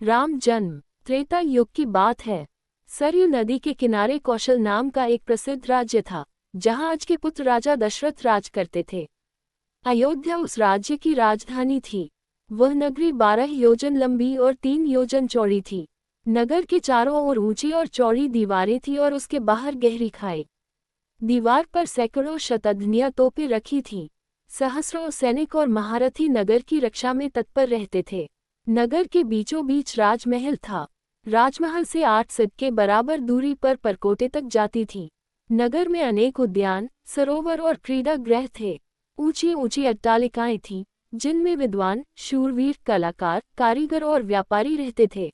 राम जन्म त्रेता युग की बात है। सरयू नदी के किनारे कौशल नाम का एक प्रसिद्ध राज्य था, जहां आज के पुत्र राजा दशरथ राज करते थे। अयोध्या उस राज्य की राजधानी थी। वह नगरी 12 योजन लंबी और 3 योजन चौड़ी थी। नगर के चारों ओर ऊंची और चौड़ी दीवारें थीं और उसके बाहर गहरी खाई। दीवार पर सैकड़ों शतघ्नियां तोपें रखी थीं। सहस्रों सैनिक और महारथी नगर की रक्षा में तत्पर रहते थे। नगर के बीचों बीच राजमहल था। राजमहल से 8 सद के बराबर दूरी पर परकोटे तक जाती थी। नगर में अनेक उद्यान, सरोवर और क्रीड़ा गृह थे। ऊंची ऊंची अट्टालिकाएं थीं, जिनमें विद्वान, शूरवीर, कलाकार, कारीगर और व्यापारी रहते थे।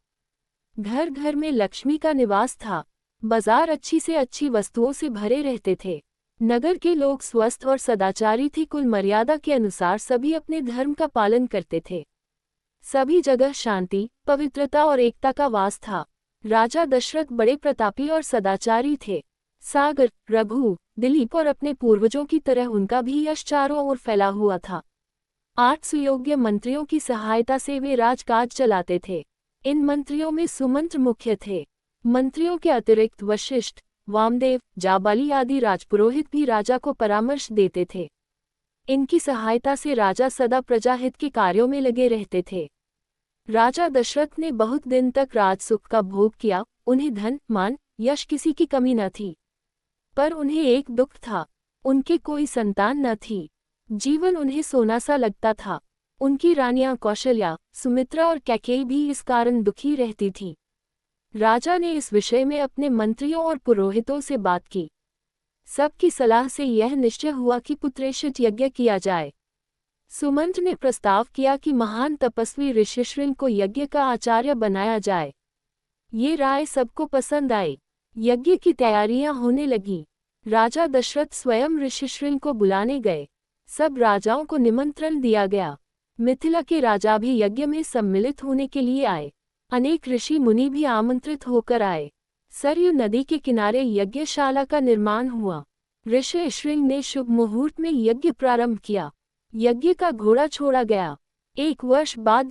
घर घर में लक्ष्मी का निवास था। बाजार अच्छी से अच्छी वस्तुओं से भरे रहते थे। नगर के लोग स्वस्थ और सदाचारी थे। कुल मर्यादा के अनुसार सभी अपने धर्म का पालन करते थे। सभी जगह शांति, पवित्रता और एकता का वास था। राजा दशरथ बड़े प्रतापी और सदाचारी थे। सागर, रघु, दिलीप और अपने पूर्वजों की तरह उनका भी यश चारों ओर फैला हुआ था। 8 सुयोग्य मंत्रियों की सहायता से वे राजकाज चलाते थे। इन मंत्रियों में सुमंत्र मुख्य थे। मंत्रियों के अतिरिक्त वशिष्ठ, वामदेव, जाबाली आदि राजपुरोहित भी राजा को परामर्श देते थे। इनकी सहायता से राजा सदा प्रजाहित के कार्यों में लगे रहते थे। राजा दशरथ ने बहुत दिन तक राजसुख का भोग किया। उन्हें धन, मान, यश किसी की कमी न थी। पर उन्हें एक दुख था, उनके कोई संतान न थी। जीवन उन्हें सोना सा लगता था। उनकी रानियां कौशल्या, सुमित्रा और कैकेयी भी इस कारण दुखी रहती थीं। राजा ने इस विषय में अपने मंत्रियों और पुरोहितों से बात की। सबकी सलाह से यह निश्चय हुआ कि पुत्रेषित यज्ञ किया जाए। सुमंत्र ने प्रस्ताव किया कि महान तपस्वी ऋष्यशृंग को यज्ञ का आचार्य बनाया जाए। ये राय सबको पसंद आई। यज्ञ की तैयारियां होने लगीं। राजा दशरथ स्वयं ऋष्यशृंग को बुलाने गए। सब राजाओं को निमंत्रण दिया गया। मिथिला के राजा भी यज्ञ में सम्मिलित होने के लिए आए। अनेक ऋषि मुनि भी आमंत्रित होकर आए। सरयू नदी के किनारे यज्ञशाला का निर्माण हुआ। ऋष्यशृंग ने शुभ मुहूर्त में यज्ञ प्रारंभ किया। यज्ञ का घोड़ा छोड़ा गया। 1 वर्ष बाद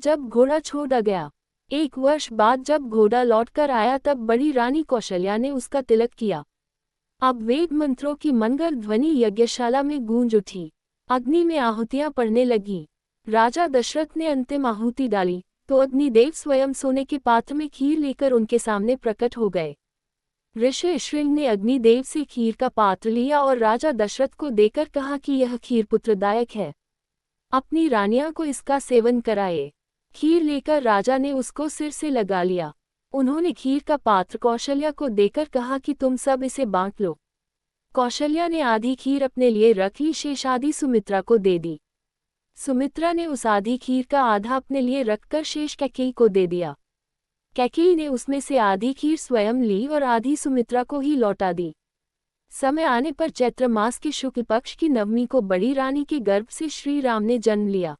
जब घोड़ा लौटकर आया तब बड़ी रानी कौशल्या ने उसका तिलक किया। अब वेद मंत्रों की मंगल ध्वनि यज्ञशाला में गूंज उठी। अग्नि में आहुतियां पड़ने लगीं। राजा दशरथ ने अंतिम आहुति डाली तो अग्निदेव स्वयं सोने के पात्र में खीर लेकर उनके सामने प्रकट हो गए। ऋष्यशृंग ने अग्निदेव से खीर का पात्र लिया और राजा दशरथ को देकर कहा कि यह खीर पुत्रदायक है। अपनी रानियां को इसका सेवन कराए। खीर लेकर राजा ने उसको सिर से लगा लिया। उन्होंने खीर का पात्र कौशल्या को देकर कहा कि तुम सब इसे बांट लो। कौशल्या ने आधी खीर अपने लिए रख ली, शेष आधी सुमित्रा को दे दी। सुमित्रा ने उस आधी खीर का आधा अपने लिए रखकर शेष कैकेयी को दे दिया। कैकेयी ने उसमें से आधी खीर स्वयं ली और आधी सुमित्रा को ही लौटा दी। समय आने पर चैत्र मास के शुक्ल पक्ष की नवमी को बड़ी रानी के गर्भ से श्री राम ने जन्म लिया।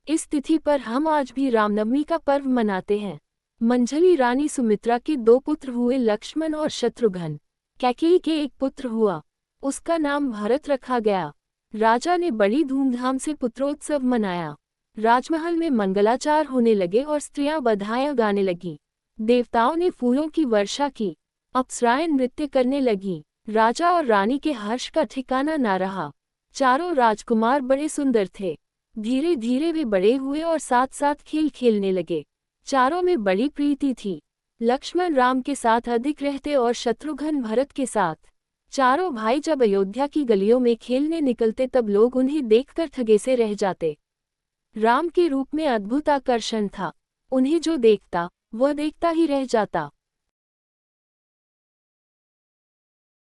इस तिथि पर हम आज भी रामनवमी का पर्व मनाते हैं। मंझली रानी सुमित्रा के 2 पुत्र हुए, लक्ष्मण और शत्रुघ्न। कैकेयी के एक पुत्र हुआ, उसका नाम भरत रखा गया। राजा ने बड़ी धूमधाम से पुत्रोत्सव मनाया। राजमहल में मंगलाचार होने लगे और स्त्रियां बधाइयां गाने लगीं। देवताओं ने फूलों की वर्षा की। अप्सराएं नृत्य करने लगीं। राजा और रानी के हर्ष का ठिकाना न रहा। चारों राजकुमार बड़े सुंदर थे। धीरे धीरे वे बड़े हुए और साथ साथ खेल खेलने लगे। चारों में बड़ी प्रीति थी। लक्ष्मण राम के साथ अधिक रहते और शत्रुघ्न भरत के साथ। चारों भाई जब अयोध्या की गलियों में खेलने निकलते तब लोग उन्हें देखकर ठगे से रह जाते। राम के रूप में अद्भुत आकर्षण था। उन्हें जो देखता वह देखता ही रह जाता।